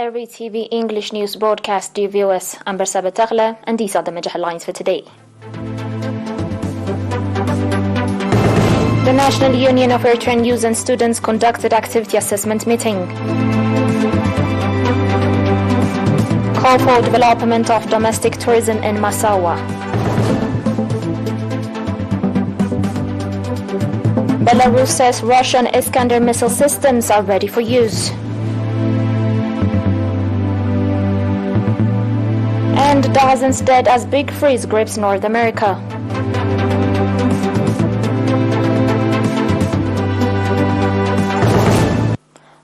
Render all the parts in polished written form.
ERi-TV English news broadcast, dear viewers. I'm Bersaba Taghla, and these are the major headlines for today. The National Union of Eritrean Youth and Students conducted activity assessment meeting. Call for development of domestic tourism in Massawa. Belarus says Russian Iskander missile systems are ready for use. And dozens dead as big freeze grips North America.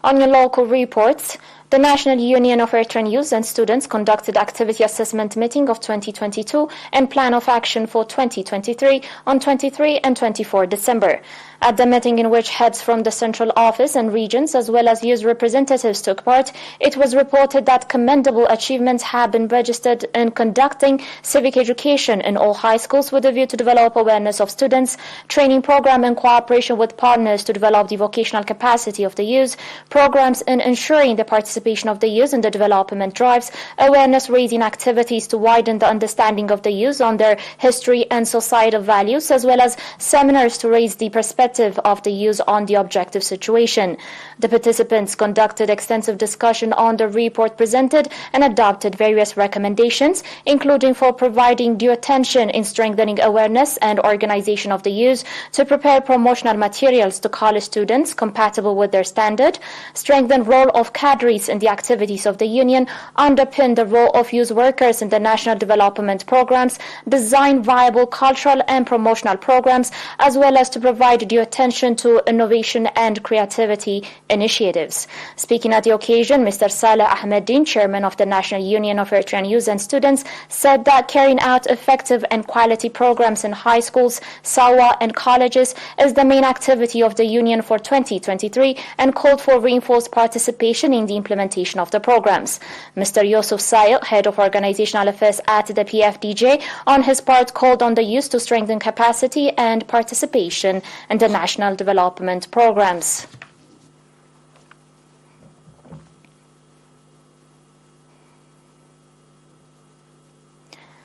On your local reports, the National Union of Eritrean Youth and Students conducted activity assessment meeting of 2022 and plan of action for 2023 on 23 and 24 December. At the meeting, in which heads from the central office and regions as well as youth representatives took part, it was reported that commendable achievements have been registered in conducting civic education in all high schools with a view to develop awareness of students, training program in cooperation with partners to develop the vocational capacity of the youth, programs in ensuring the participation of the youth in the development drives, awareness-raising activities to widen the understanding of the youth on their history and societal values, as well as seminars to raise the perspective of the youth on the objective situation. The participants conducted extensive discussion on the report presented and adopted various recommendations, including for providing due attention in strengthening awareness and organization of the youth, to prepare promotional materials to college students compatible with their standard, strengthen role of cadres in the activities of the union, underpin the role of youth workers in the national development programs, design viable cultural and promotional programs, as well as to provide due attention to innovation and creativity initiatives. Speaking at the occasion, Mr. Saleh Ahmeddin, chairman of the National Union of Eritrean Youth and Students, said that carrying out effective and quality programs in high schools, SAWA and colleges is the main activity of the union for 2023 and called for reinforced participation in the implementation of the programs. Mr. Yusuf Sail, head of organizational affairs at the PFDJ, on his part called on the youth to strengthen capacity and participation in the national development programs.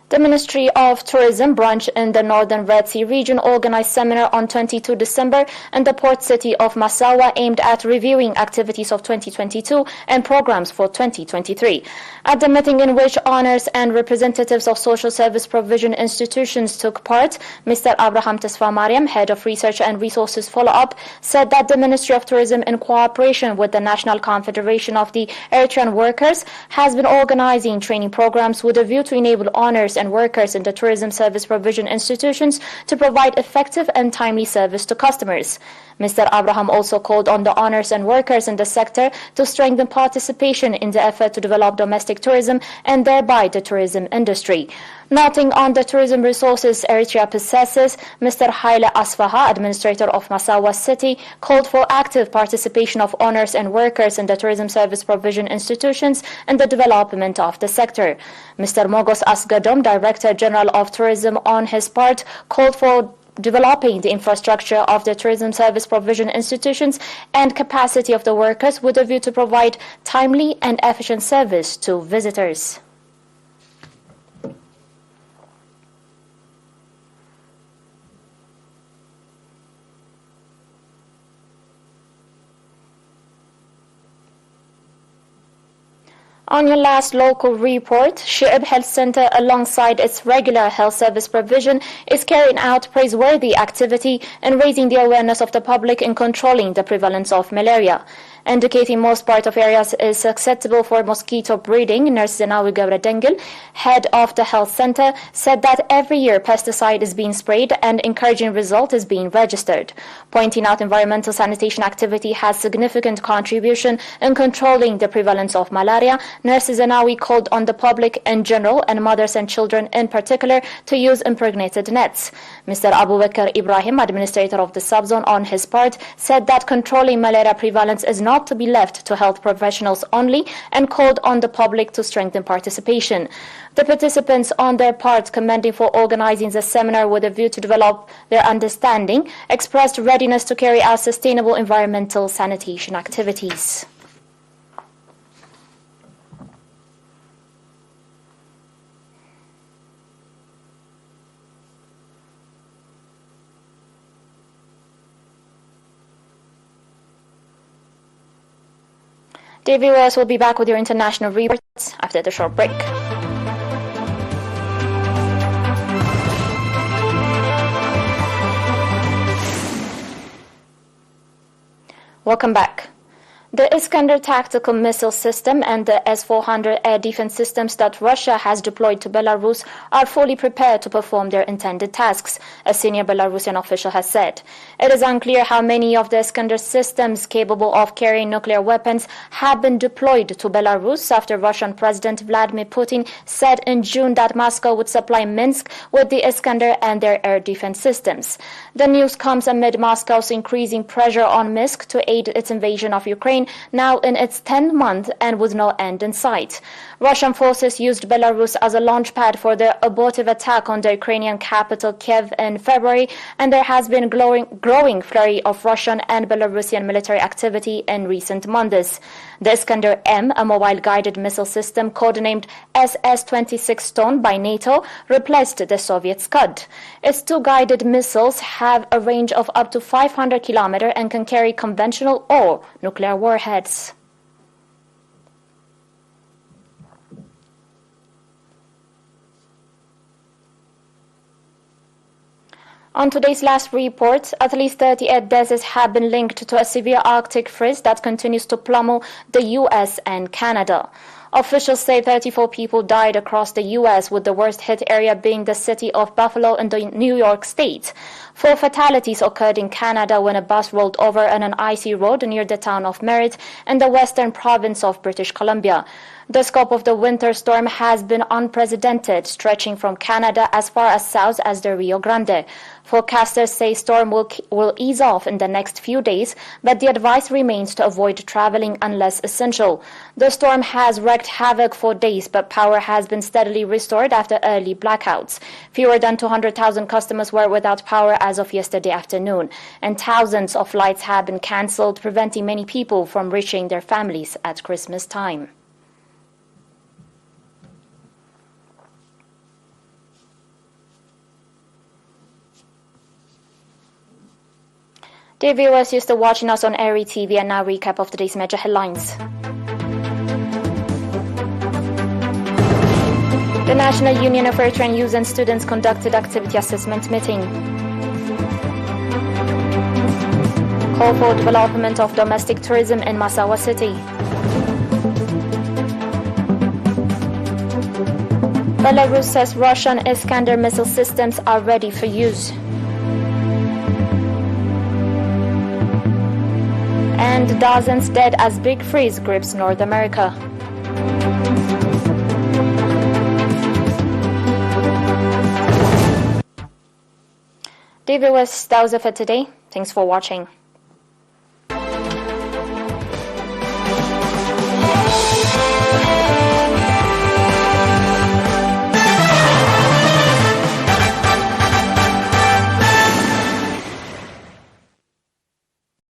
The Ministry of Tourism branch in the Northern Red Sea region organized seminar on 22 December in the port city of Massawa aimed at reviewing activities of 2022 and programs for 2023. At the meeting, in which honors and representatives of social service provision institutions took part, Mr. Abraham Tesfa Mariam, head of research and resources follow-up, said that the Ministry of Tourism, in cooperation with the National Confederation of the Eritrean Workers, has been organizing training programs with a view to enable honors and workers in the tourism service provision institutions to provide effective and timely service to customers. Mr. Abraham also called on the honors and workers in the sector to strengthen participation in the effort to develop domestic tourism and thereby the tourism industry. Noting on the tourism resources Eritrea possesses, Mr. Haile Asfaha, administrator of Massawa City, called for active participation of honors and workers in the tourism service provision institutions and the development of the sector. Mr. Mogos Asgadom, Director General of Tourism, on his part, called for developing the infrastructure of the tourism service provision institutions and capacity of the workers with a view to provide timely and efficient service to visitors. On your last local report, Shi'ib Health Center, alongside its regular health service provision, is carrying out praiseworthy activity in raising the awareness of the public in controlling the prevalence of malaria. Indicating most part of areas is susceptible for mosquito breeding, Nurse Zenawi Gabradengel, head of the health center, said that every year pesticide is being sprayed and encouraging result is being registered. Pointing out environmental sanitation activity has significant contribution in controlling the prevalence of malaria, Nurse Zenawi called on the public in general and mothers and children in particular to use impregnated nets. Mr. Abu Bakr Ibrahim, administrator of the subzone, on his part, said that controlling malaria prevalence is not to be left to health professionals only and called on the public to strengthen participation. The participants, on their part, commending for organizing the seminar with a view to develop their understanding, expressed readiness to carry out sustainable environmental sanitation activities. Dear viewers, we'll be back with your international reports after the short break. Welcome back. The Iskander tactical missile system and the S-400 air defense systems that Russia has deployed to Belarus are fully prepared to perform their intended tasks, a senior Belarusian official has said. It is unclear how many of the Iskander systems capable of carrying nuclear weapons have been deployed to Belarus after Russian President Vladimir Putin said in June that Moscow would supply Minsk with the Iskander and their air defense systems. The news comes amid Moscow's increasing pressure on Minsk to aid its invasion of Ukraine, now in its 10th month and with no end in sight. Russian forces used Belarus as a launchpad for their abortive attack on the Ukrainian capital Kiev in February, and there has been a growing flurry of Russian and Belarusian military activity in recent months. The Iskander-M, a mobile guided missile system codenamed SS-26 Stone by NATO, replaced the Soviet Scud. Its two guided missiles have a range of up to 500 kilometers and can carry conventional or nuclear warheads. On today's last report, at least 38 deaths have been linked to a severe Arctic freeze that continues to pummel the U.S. and Canada. Officials say 34 people died across the U.S., with the worst hit area being the city of Buffalo in the New York State. 4 fatalities occurred in Canada when a bus rolled over on an icy road near the town of Merritt in the western province of British Columbia. The scope of the winter storm has been unprecedented, stretching from Canada as far as south as the Rio Grande. Forecasters say storm will ease off in the next few days, but the advice remains to avoid traveling unless essential. The storm has wreaked havoc for days, but power has been steadily restored after early blackouts. Fewer than 200,000 customers were without power as of yesterday afternoon, and thousands of flights have been cancelled, preventing many people from reaching their families at Christmas time. Dear viewers, you're still watching us on ERi-TV, and now recap of today's major headlines. The National Union of Eritrean Youth and Students conducted activity assessment meeting. Call for development of domestic tourism in Massawa City. Belarus says Russian Iskander missile systems are ready for use. And dozens dead as big freeze grips North America. Dear viewers, that was it for today. Thanks for watching.